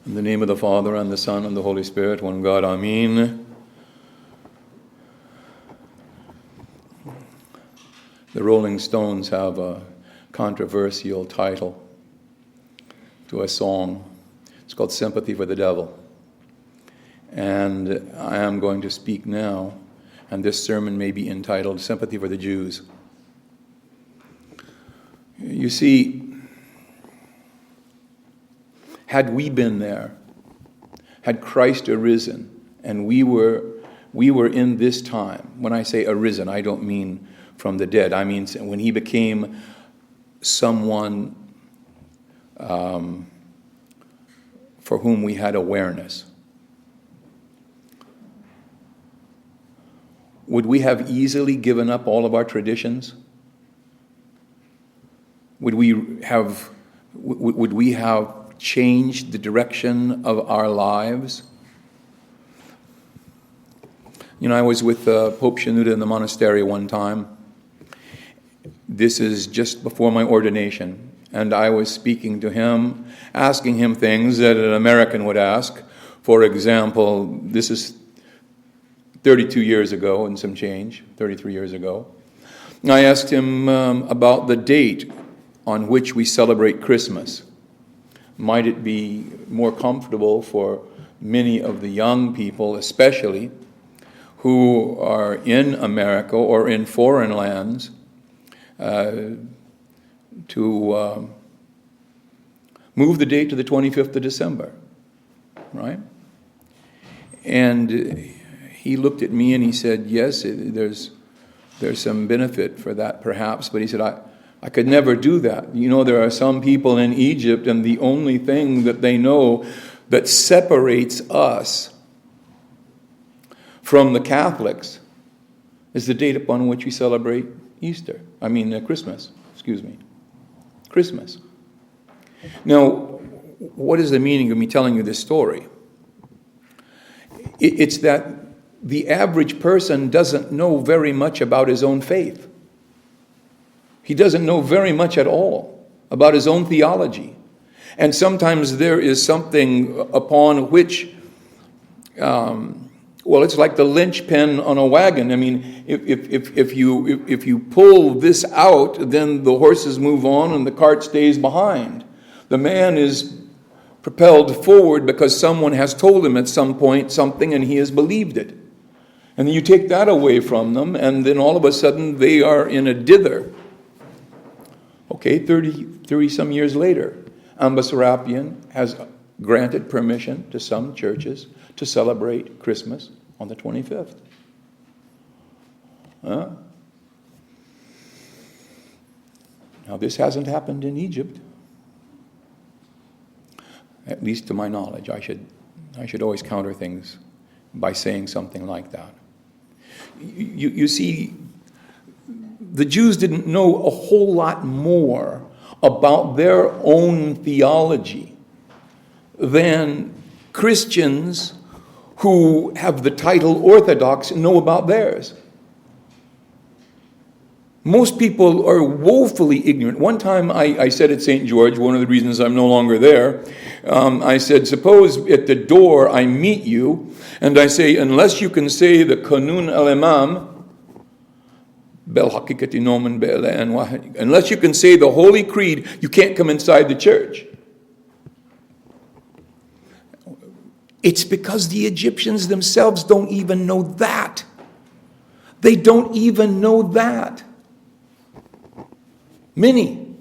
In the name of the Father, and the Son, and the Holy Spirit, one God, Amen. The Rolling Stones have a controversial title to a song. It's called Sympathy for the Devil. And I am going to speak now, and this sermon may be entitled Sympathy for the Jews. You see, had we been there, had Christ arisen, and we were in this time, when I say arisen, I don't mean from the dead. I mean when he became someone for whom we had awareness. Would we have easily given up all of our traditions? Would we have changed the direction of our lives? You know, I was with Pope Shenouda in the monastery one time. This is just before my ordination. And I was speaking to him, asking him things that an American would ask. For example, this is 32 years ago and some change, 33 years ago. I asked him about the date on which we celebrate Christmas. Might it be more comfortable for many of the young people, especially, who are in America or in foreign lands, to move the date to the 25th of December, right? And he looked at me and he said, yes, there's some benefit for that perhaps, but he said, I could never do that. You know, there are some people in Egypt, and the only thing that they know that separates us from the Catholics is the date upon which we celebrate Christmas. Christmas. Now, what is the meaning of me telling you this story? It's that the average person doesn't know very much about his own faith. He doesn't know very much at all about his own theology. And sometimes there is something upon which, it's like the linchpin on a wagon. I mean, if you pull this out, then the horses move on and the cart stays behind. The man is propelled forward because someone has told him at some point something and he has believed it. And then you take that away from them, and then all of a sudden they are in a dither. Okay, 30 some years later, Ambasarapian has granted permission to some churches to celebrate Christmas on the 25th. Now, this hasn't happened in Egypt, at least to my knowledge. I should always counter things by saying something like that. You see, the Jews didn't know a whole lot more about their own theology than Christians who have the title Orthodox know about theirs. Most people are woefully ignorant. One time I said at St. George, one of the reasons I'm no longer there, I said, suppose at the door I meet you, and I say, unless you can say the Kanun al-Imam, unless you can say the Holy Creed, you can't come inside the church. It's because the Egyptians themselves don't even know that. They don't even know that. Many.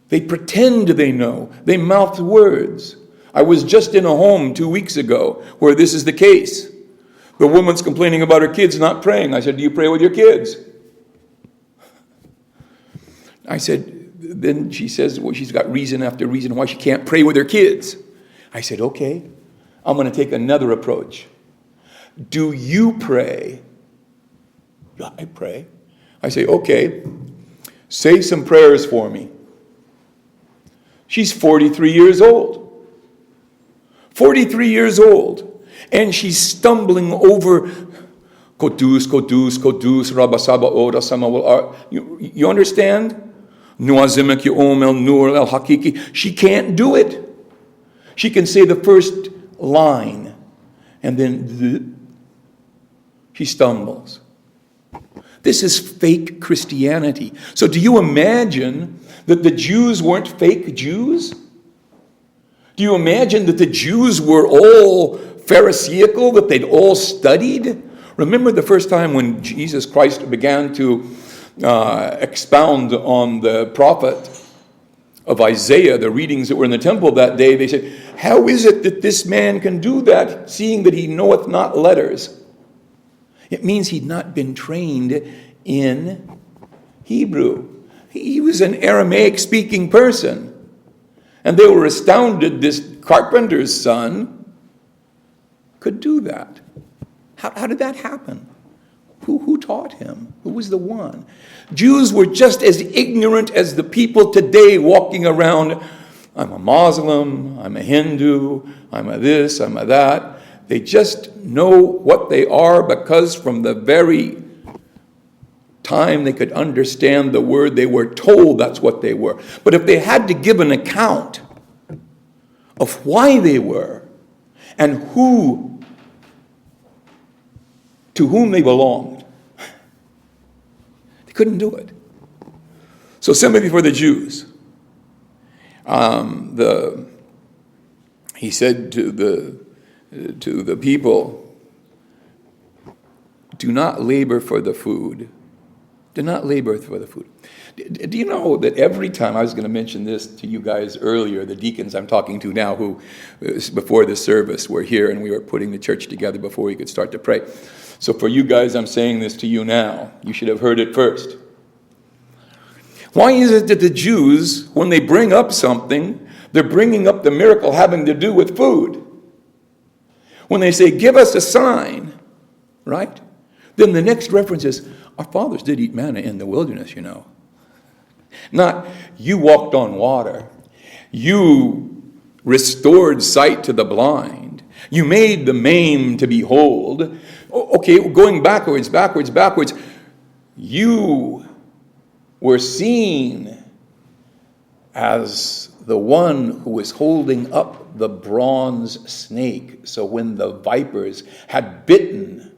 They pretend they know. They mouth words. I was just in a home 2 weeks ago where this is the case. The woman's complaining about her kids not praying. I said, do you pray with your kids? I said, then she says, well, she's got reason after reason why she can't pray with her kids. I said, okay, I'm going to take another approach. Do you pray? Yeah, I pray. I say, okay, say some prayers for me. She's 43 years old. 43 years old. And she's stumbling over Kodus, Kodus, Kodus, Rabasaba, Ora, Samawal. You understand? Nuazimek Yom El Nur El Hakiki. She can't do it. She can say the first line, and then she stumbles. This is fake Christianity. So do you imagine that the Jews weren't fake Jews? Do you imagine that the Jews were all Pharisaical, that they'd all studied? Remember the first time when Jesus Christ began to expound on the prophet of Isaiah, the readings that were in the temple that day, they said, how is it that this man can do that, seeing that he knoweth not letters? It means he'd not been trained in Hebrew. He was an Aramaic-speaking person. And they were astounded this carpenter's son could do that. How did that happen? Who taught him? Who was the one? Jews were just as ignorant as the people today walking around, I'm a Muslim, I'm a Hindu, I'm a this, I'm a that. They just know what they are because from the very time they could understand the word, they were told that's what they were. But if they had to give an account of why they were and to whom they belonged, they couldn't do it. So sympathy for the Jews. He said to the people, do not labor for the food. Do not labor for the food. Do you know that every time, I was going to mention this to you guys earlier, the deacons I'm talking to now who, before the service, were here and we were putting the church together before we could start to pray. So for you guys, I'm saying this to you now. You should have heard it first. Why is it that the Jews, when they bring up something, they're bringing up the miracle having to do with food? When they say, give us a sign, right? Then the next reference is, our fathers did eat manna in the wilderness, you know. Not, you walked on water. You restored sight to the blind. You made the maimed to behold. Okay, going backwards. You were seen as the one who was holding up the bronze snake. So when the vipers had bitten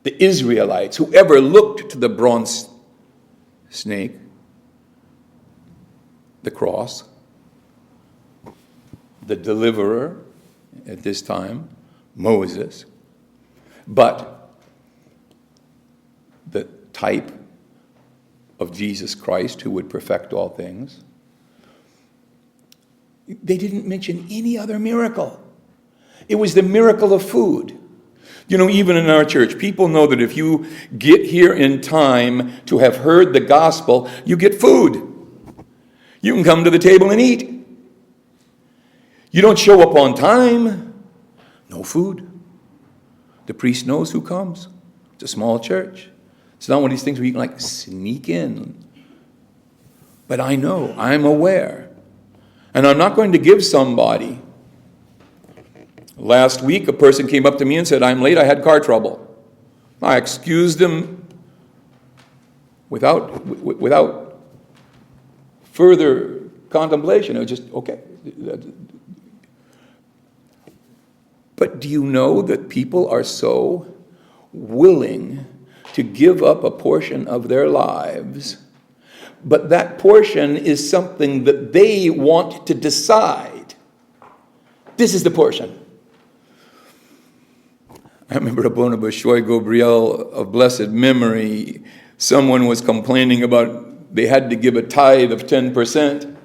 the Israelites, whoever looked to the bronze snake, the cross, the deliverer at this time, Moses, but the type of Jesus Christ who would perfect all things. They didn't mention any other miracle. It was the miracle of food. You know, even in our church, people know that if you get here in time to have heard the gospel, you get food. You can come to the table and eat. You don't show up on time, no food. The priest knows who comes. It's a small church. It's not one of these things where you can like sneak in. But I know, I'm aware. And I'm not going to give somebody. Last week, a person came up to me and said, I'm late, I had car trouble. I excused them without further contemplation. It was just, okay. But do you know that people are so willing to give up a portion of their lives, but that portion is something that they want to decide. This is the portion. I remember Abona Bishoy Gabriel of blessed memory, someone was complaining about they had to give a tithe of 10%. And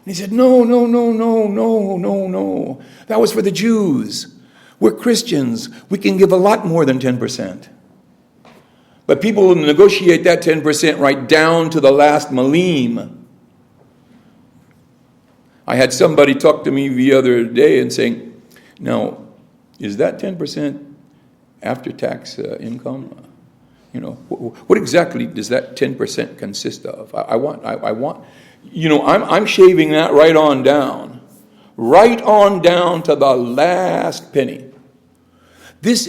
he said, no. That was for the Jews. We're Christians. We can give a lot more than 10%. But people will negotiate that 10% right down to the last millim. I had somebody talk to me the other day and saying, now, is that 10% after-tax income? You know, what exactly does that 10% consist of? I want, you know, I'm shaving that right on down to the last penny. This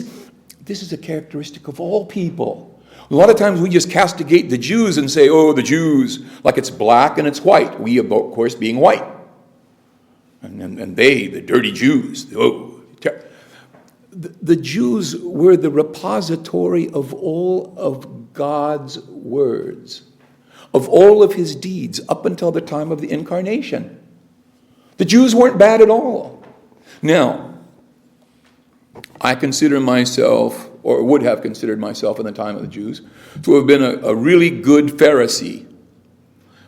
is a characteristic of all people. A lot of times we just castigate the Jews and say, oh, the Jews, like it's black and it's white. We, of course, being white. And they, the dirty Jews, the Jews were the repository of all of God's words, of all of his deeds up until the time of the incarnation. The Jews weren't bad at all. Now, I consider myself, or would have considered myself in the time of the Jews, to have been a really good Pharisee.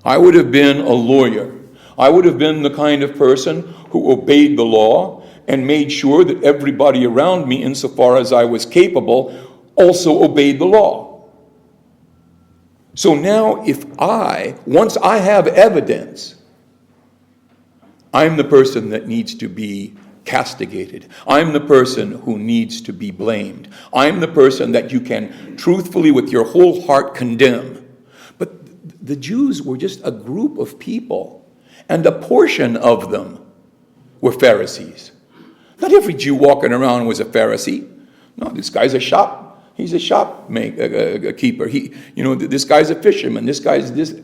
I would have been a lawyer. I would have been the kind of person who obeyed the law and made sure that everybody around me, insofar as I was capable, also obeyed the law. So now once I have evidence, I'm the person that needs to be castigated. I'm the person who needs to be blamed. I'm the person that you can truthfully with your whole heart condemn. But the Jews were just a group of people, and a portion of them were Pharisees. Not every Jew walking around was a Pharisee. No, this guy's he's a shop keeper. This guy's a fisherman. This guy's this.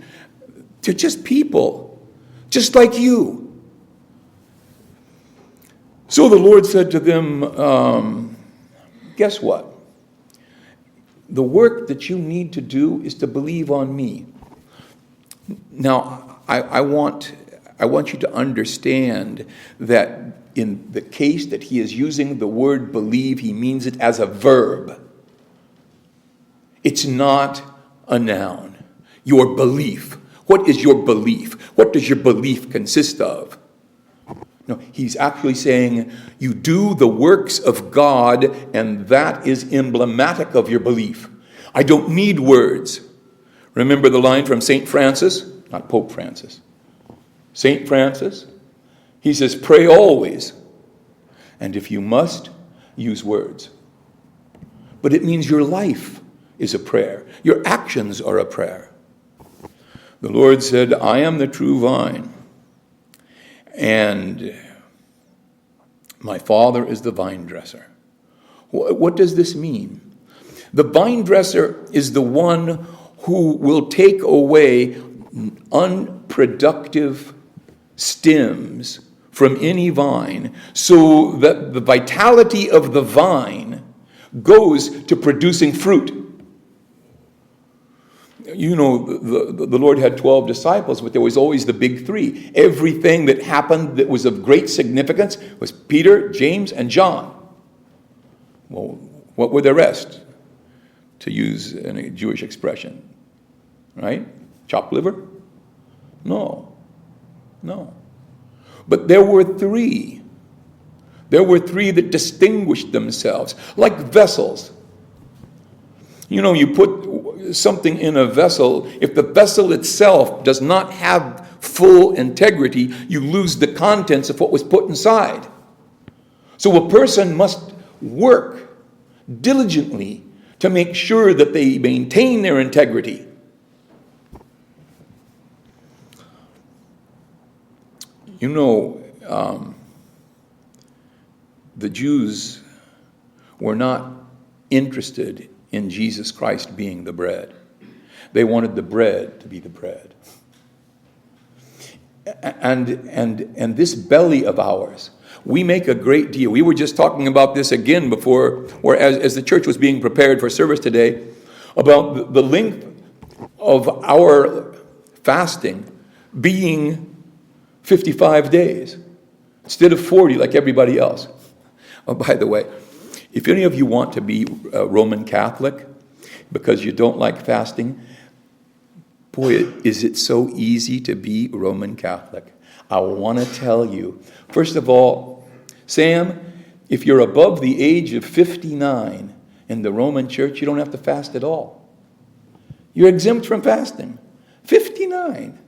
They're just people, just like you. So the Lord said to them, guess what? The work that you need to do is to believe on me. Now, I want you to understand that in the case that he is using the word believe, he means it as a verb. It's not a noun. Your belief. What is your belief? What does your belief consist of? No, he's actually saying you do the works of God, and that is emblematic of your belief. I don't need words. Remember the line from St. Francis? Not Pope Francis. St. Francis? He says, pray always. And if you must, use words. But it means your life is a prayer. Your actions are a prayer. The Lord said, I am the true vine. And my Father is the vine dresser. What does this mean? The vine dresser is the one who will take away unproductive stems from any vine so that the vitality of the vine goes to producing fruit. You know, the Lord had 12 disciples, but there was always the big three. Everything that happened that was of great significance was Peter, James, and John. Well, what were the rest? To use a Jewish expression, right? Chopped liver? No. But there were three. There were three that distinguished themselves, like vessels. You know, you put something in a vessel, if the vessel itself does not have full integrity, you lose the contents of what was put inside. So a person must work diligently to make sure that they maintain their integrity. You know, the Jews were not interested in Jesus Christ being the bread. They wanted the bread to be the bread. And this belly of ours, we make a great deal. We were just talking about this again before, or as the church was being prepared for service today, about the length of our fasting being 55 days instead of 40 like everybody else. Oh, by the way, if any of you want to be Roman Catholic because you don't like fasting, boy, is it so easy to be Roman Catholic. I want to tell you, first of all, Sam, if you're above the age of 59 in the Roman Church, you don't have to fast at all. You're exempt from fasting. 59.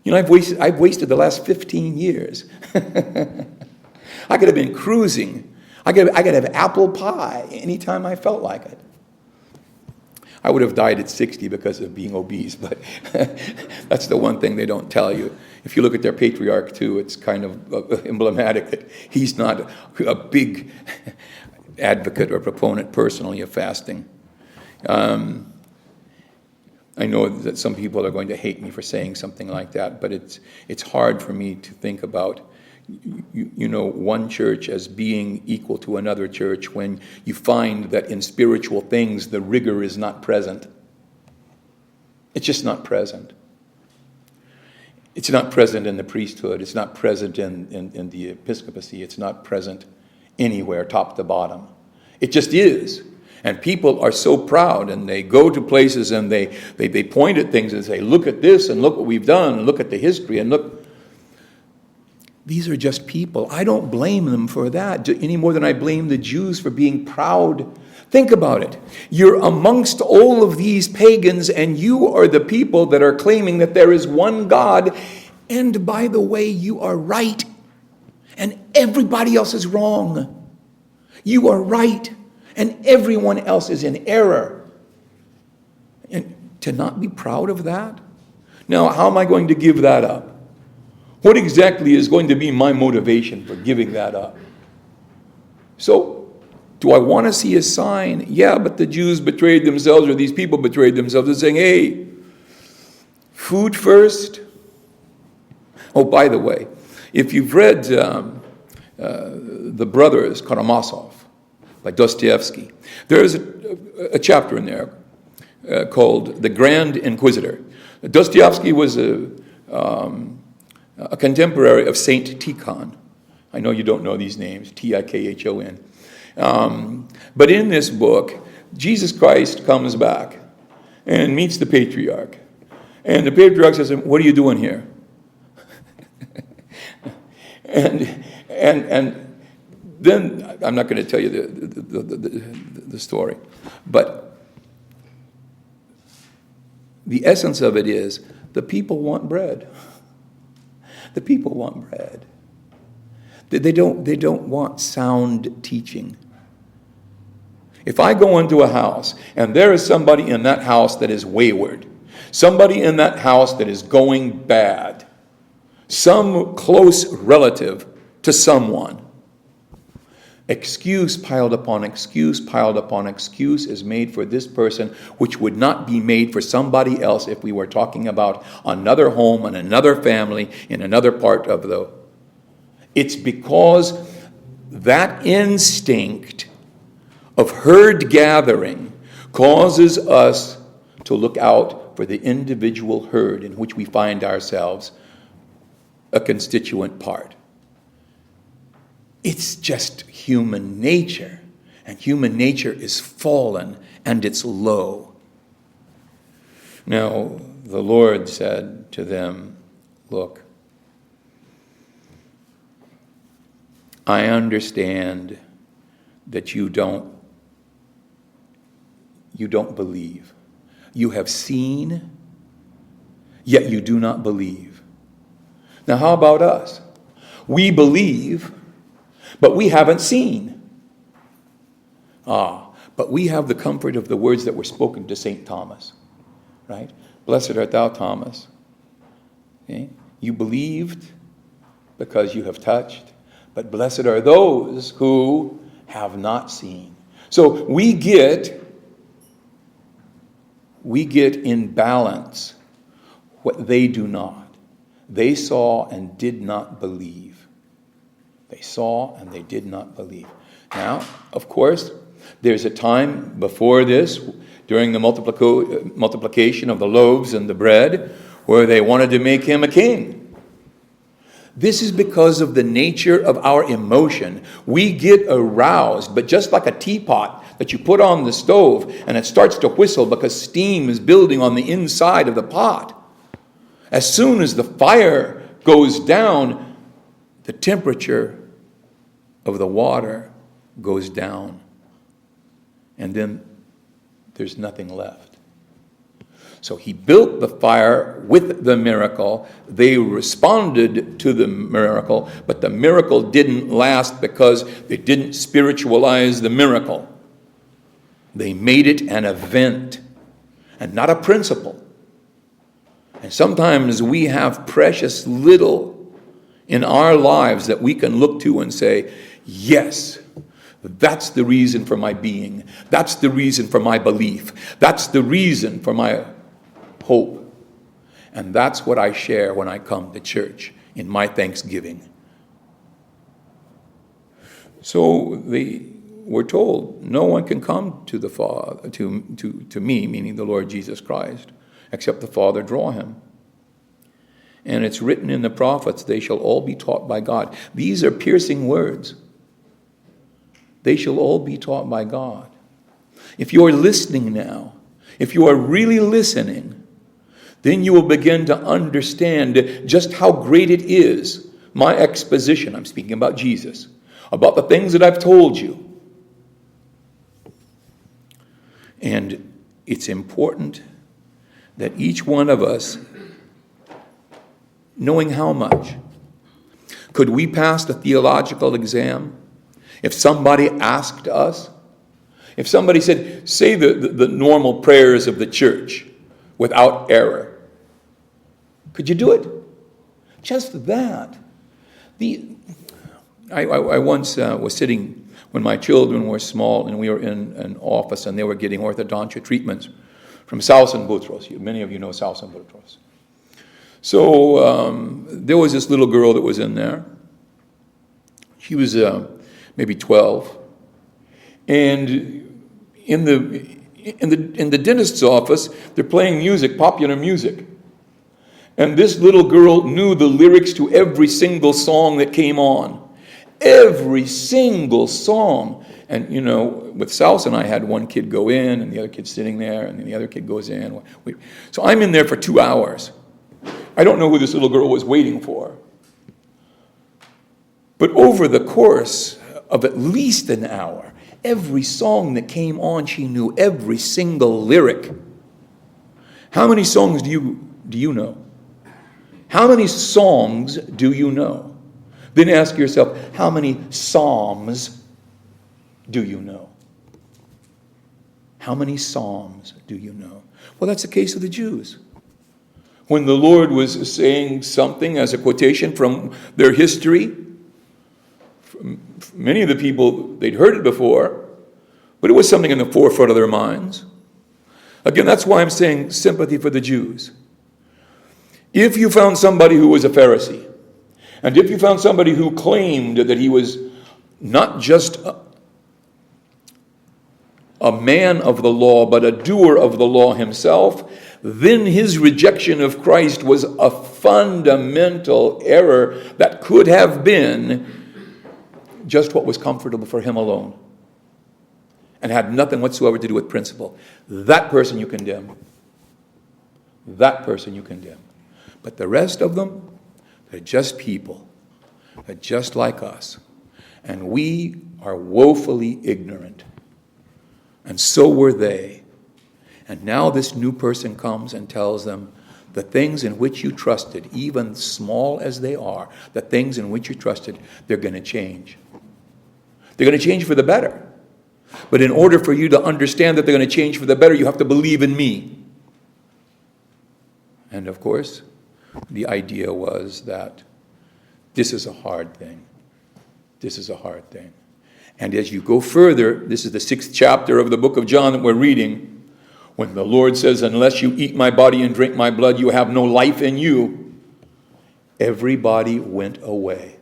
You know, I've wasted the last 15 years. I could have been cruising. I could have apple pie anytime I felt like it. I would have died at 60 because of being obese, but that's the one thing they don't tell you. If you look at their patriarch, too, it's kind of emblematic that he's not a big advocate or proponent personally of fasting. I know that some people are going to hate me for saying something like that, but it's hard for me to think about one church as being equal to another church when you find that in spiritual things the rigor is not present. It's just not present. It's not present in the priesthood. It's not present in the episcopacy. It's not present anywhere, top to bottom. It just is. And people are so proud, and they go to places and they point at things and say, look at this, and look what we've done, and look at the history, and look. These are just people. I don't blame them for that any more than I blame the Jews for being proud. Think about it. You're amongst all of these pagans, and you are the people that are claiming that there is one God. And by the way, you are right, and everybody else is wrong. You are right, and everyone else is in error. And to not be proud of that? Now, how am I going to give that up? What exactly is going to be my motivation for giving that up? So, do I want to see a sign? Yeah, but the Jews betrayed themselves, or these people betrayed themselves. They're saying, hey, food first. Oh, by the way, if you've read The Brothers Karamazov by Dostoevsky, there is a chapter in there called The Grand Inquisitor. Dostoevsky was a contemporary of Saint Tikhon. I know you don't know these names, Tikhon. But in this book, Jesus Christ comes back and meets the patriarch. And the patriarch says, what are you doing here? and then, I'm not going to tell you the story, but the essence of it is the people want bread. The people want bread. They don't want sound teaching. If I go into a house and there is somebody in that house that is wayward, somebody in that house that is going bad, some close relative to someone, excuse piled upon excuse piled upon excuse is made for this person, which would not be made for somebody else if we were talking about another home and another family in another part of the... It's because that instinct of herd gathering causes us to look out for the individual herd in which we find ourselves a constituent part. It's just human nature, and human nature is fallen and it's low. Now, the Lord said to them, look, I understand that you don't believe. You have seen, yet you do not believe. Now, how about us? We believe, but we haven't seen. But we have the comfort of the words that were spoken to St. Thomas, right? Blessed art thou, Thomas. Okay? You believed because you have touched, but blessed are those who have not seen. So we get in balance what they do not. They saw and did not believe. They saw and they did not believe. Now, of course, there's a time before this, during the multiplication of the loaves and the bread, where they wanted to make him a king. This is because of the nature of our emotion. We get aroused, but just like a teapot that you put on the stove and it starts to whistle because steam is building on the inside of the pot. As soon as the fire goes down, the temperature of the water goes down. And then there's nothing left. So he built the fire with the miracle. They responded to the miracle, but the miracle didn't last because they didn't spiritualize the miracle. They made it an event and not a principle. And sometimes we have precious little in our lives that we can look to and say, yes, that's the reason for my being. That's the reason for my belief. That's the reason for my hope. And that's what I share when I come to church in my thanksgiving. So they were told, no one can come to the Father, to me, meaning the Lord Jesus Christ, except the Father draw him. And it's written in the prophets, they shall all be taught by God. These are piercing words. They shall all be taught by God. If you are listening now, if you are really listening, then you will begin to understand just how great it is, my exposition, I'm speaking about Jesus, about the things that I've told you. And it's important that each one of us, knowing how much, could we pass the theological exam if somebody asked us? If somebody said, say the normal prayers of the church without error, could you do it? Just that. I once was sitting when my children were small, and we were in an office, and they were getting orthodontia treatments from Sausenbutros. Many of you know Sausenbutros. So there was this little girl that was in there. She was maybe 12, and in the dentist's office, they're playing music, popular music. And this little girl knew the lyrics to every single song that came on. Every single song. And, you know, with Sousa and I had one kid go in, and the other kid sitting there, and then the other kid goes in. So I'm in there for 2 hours. I don't know who this little girl was waiting for. But over the course of at least an hour, every song that came on, she knew every single lyric. How many songs do you know? How many songs do you know? Then ask yourself, how many psalms do you know? How many psalms do you know? Well, that's the case of the Jews. When the Lord was saying something as a quotation from their history, many of the people, they'd heard it before, but it was something in the forefront of their minds. Again, that's why I'm saying sympathy for the Jews. If you found somebody who was a Pharisee, and if you found somebody who claimed that he was not just a man of the law, but a doer of the law himself, then his rejection of Christ was a fundamental error that could have been just what was comfortable for him alone and had nothing whatsoever to do with principle. That person you condemn. That person you condemn. But the rest of them, they're just people. They're just like us. And we are woefully ignorant. And so were they. And now this new person comes and tells them, the things in which you trusted, even small as they are, the things in which you trusted, they're going to change. They're going to change for the better. But in order for you to understand that they're going to change for the better, you have to believe in me. And of course, the idea was that this is a hard thing. This is a hard thing. And as you go further, this is the 6th chapter of the book of John that we're reading, when the Lord says, unless you eat my body and drink my blood, you have no life in you. Everybody went away.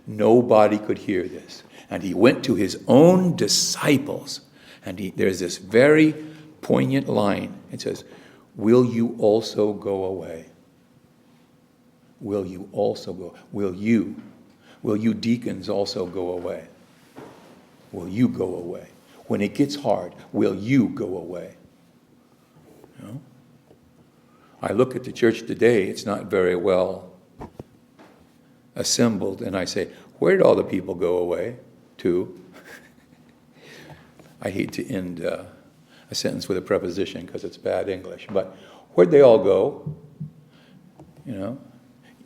Nobody could hear this. And he went to his own disciples. And there's this very poignant line. It says, will you also go away? Will you also go? Will you deacons also go away? Will you go away? When it gets hard, will you go away? You know? I look at the church today, it's not very well assembled, and I say, where did all the people go away to? I hate to end a sentence with a preposition because it's bad English, but where'd they all go? You know?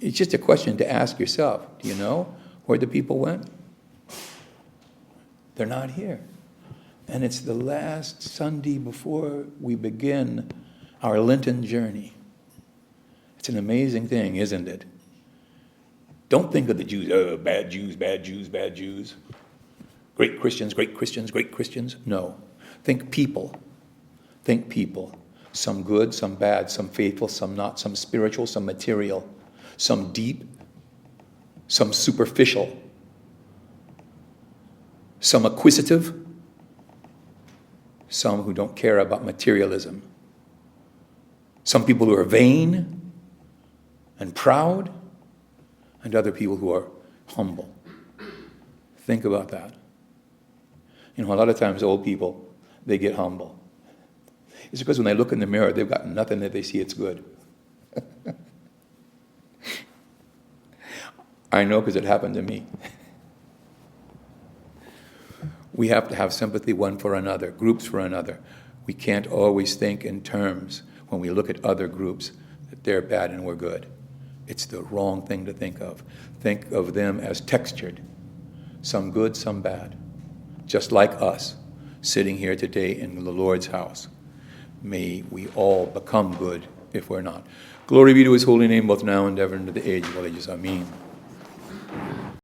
It's just a question to ask yourself. Do you know where the people went? They're not here. And it's the last Sunday before we begin our Lenten journey. It's an amazing thing, isn't it? Don't think of the Jews, oh, bad Jews, bad Jews, bad Jews. Great Christians, great Christians, great Christians. No. Think people. Think people. Some good, some bad, some faithful, some not, some spiritual, some material, some deep, some superficial. some acquisitive, some who don't care about materialism, some people who are vain and proud, and other people who are humble. Think about that. You know, a lot of times old people, they get humble. It's because when they look in the mirror, they've got nothing that they see it's good. I know because it happened to me. We have to have sympathy one for another, groups for another. We can't always think in terms, when we look at other groups, that they're bad and we're good. It's the wrong thing to think of. Think of them as textured, some good, some bad, just like us sitting here today in the Lord's house. May we all become good if we're not. Glory be to his holy name, both now and ever, into the age of all ages. Amen.